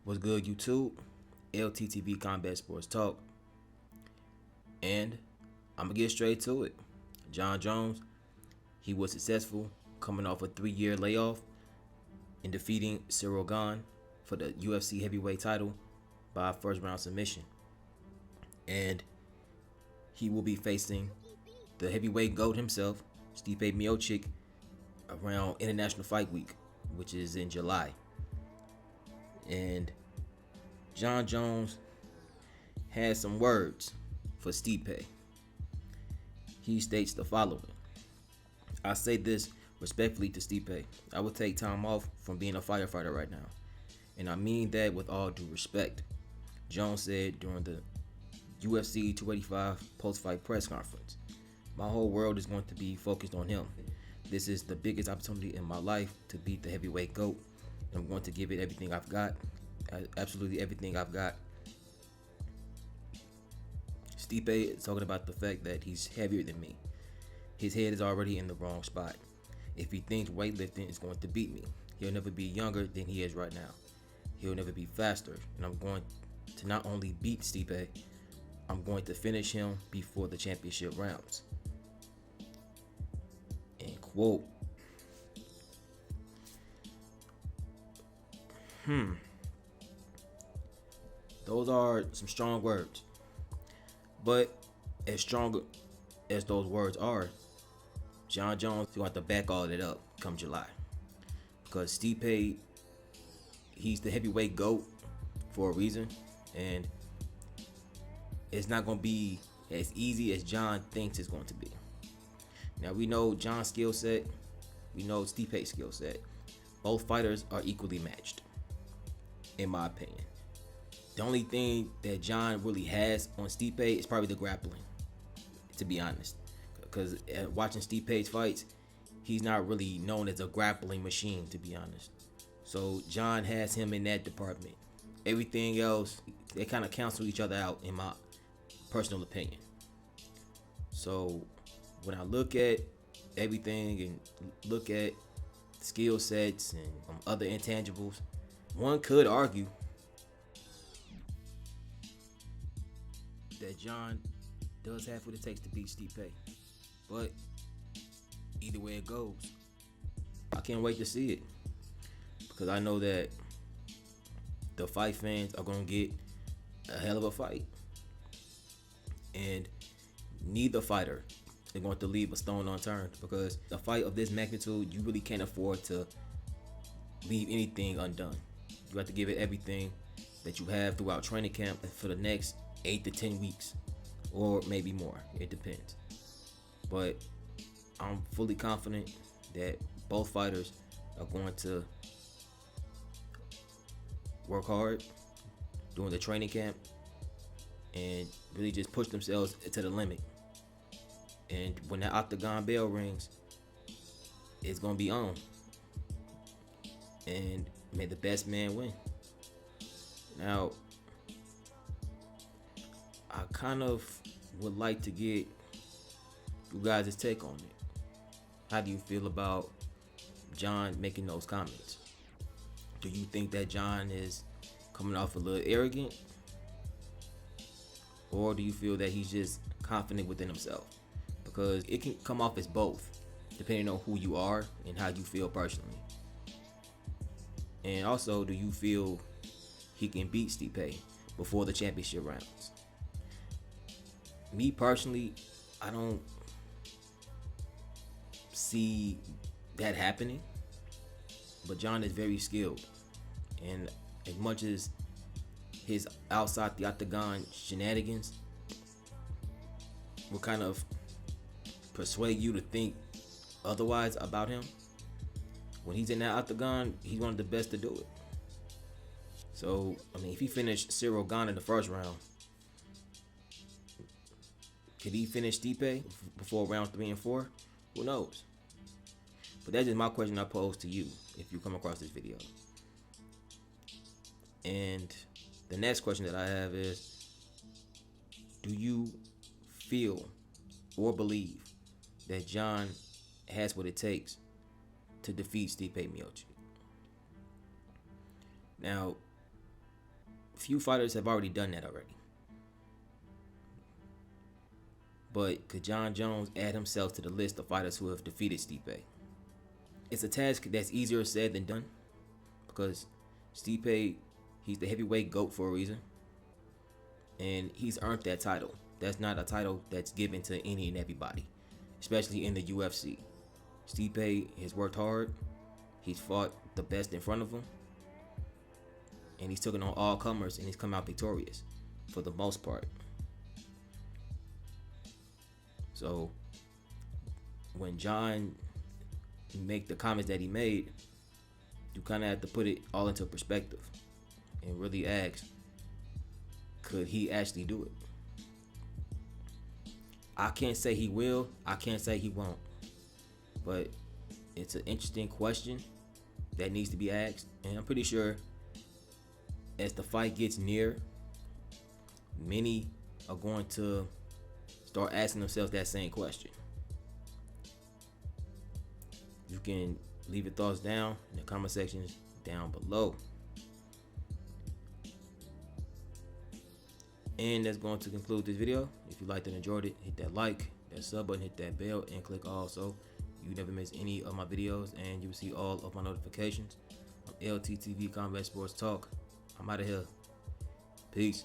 What's good, YouTube? LTTV Combat Sports Talk. And I'm going to get straight to it. Jon Jones, he was successful coming off a 3-year layoff in defeating Cicyl Gane for the UFC heavyweight title by a first round submission. And he will be facing the heavyweight GOAT himself, Stipe Miocic, around International Fight Week, which is in July. And Jon Jones has some words for Stipe. He states the following: I say this respectfully to Stipe. I will take time off from being a firefighter right now. And I mean that with all due respect. Jones said during the UFC 285 post-fight press conference, my whole world is going to be focused on him. This is the biggest opportunity in my life to beat the heavyweight GOAT. I'm going to give it everything I've got. Absolutely everything I've got. Stipe is talking about the fact that he's heavier than me. His head is already in the wrong spot. If he thinks weightlifting is going to beat me, he'll never be younger than he is right now. He'll never be faster. And I'm going to not only beat Stipe, I'm going to finish him before the championship rounds. End quote. Those are some strong words. But as strong as those words are, Jon Jones will have to back all that up come July. Because Stipe, he's the heavyweight GOAT for a reason. And it's not going to be as easy as Jon thinks it's going to be. Now, we know Jon's skill set. We know Stipe's skill set. Both fighters are equally matched, in my opinion. The only thing that Jon really has on Stipe is probably the grappling, to be honest. Because watching Stipe's fights, he's not really known as a grappling machine, to be honest. So Jon has him in that department. Everything else, they kind of cancel each other out, in my personal opinion. So when I look at everything and look at skill sets and other intangibles, one could argue that Jon does have what it takes to beat Stipe. But either way it goes, I can't wait to see it. Because I know that the fight fans are going to get a hell of a fight. And neither fighter is going to leave a stone unturned. Because a fight of this magnitude, you really can't afford to leave anything undone. You have to give it everything that you have throughout training camp for the next 8 to 10 weeks, or maybe more. It depends. But I'm fully confident that both fighters are going to work hard during the training camp and really just push themselves to the limit. And when that octagon bell rings, it's going to be on. And may the best man win. Now, I kind of would like to get you guys' take on it. How do you feel about Jon making those comments? Do you think that Jon is coming off a little arrogant? Or do you feel that he's just confident within himself? Because it can come off as both, depending on who you are and how you feel personally. And also, do you feel he can beat Stipe before the championship rounds? Me personally, I don't see that happening. But Jon is very skilled. And as much as his outside the octagon shenanigans will kind of persuade you to think otherwise about him, when he's in that octagon, he's one of the best to do it. So, I mean, if he finished Cicyl Gane in the first round, could he finish Stipe before round 3 and 4? Who knows? But that's just my question I pose to you if you come across this video. And the next question that I have is, do you feel or believe that Jon has what it takes to defeat Stipe Miocic? Now, few fighters have already done that already. But could Jon Jones add himself to the list of fighters who have defeated Stipe? It's a task that's easier said than done, because Stipe, he's the heavyweight GOAT for a reason, and he's earned that title. That's not a title that's given to any and everybody, especially in the UFC. Stipe has worked hard. He's fought the best in front of him, and he's taken on all comers, and he's come out victorious for the most part. So when Jon make the comments that he made, you kind of have to put it all into perspective and really ask, could he actually do it? I can't say he will. I can't say he won't. But it's an interesting question that needs to be asked. And I'm pretty sure as the fight gets near, many are going to start asking themselves that same question. You can leave your thoughts down in the comment sections down below. And that's going to conclude this video. If you liked and enjoyed it, hit that like, that sub button, hit that bell, and click all so you never miss any of my videos and you will see all of my notifications. I'm LTTV Combat Sports Talk. I'm out of here. Peace.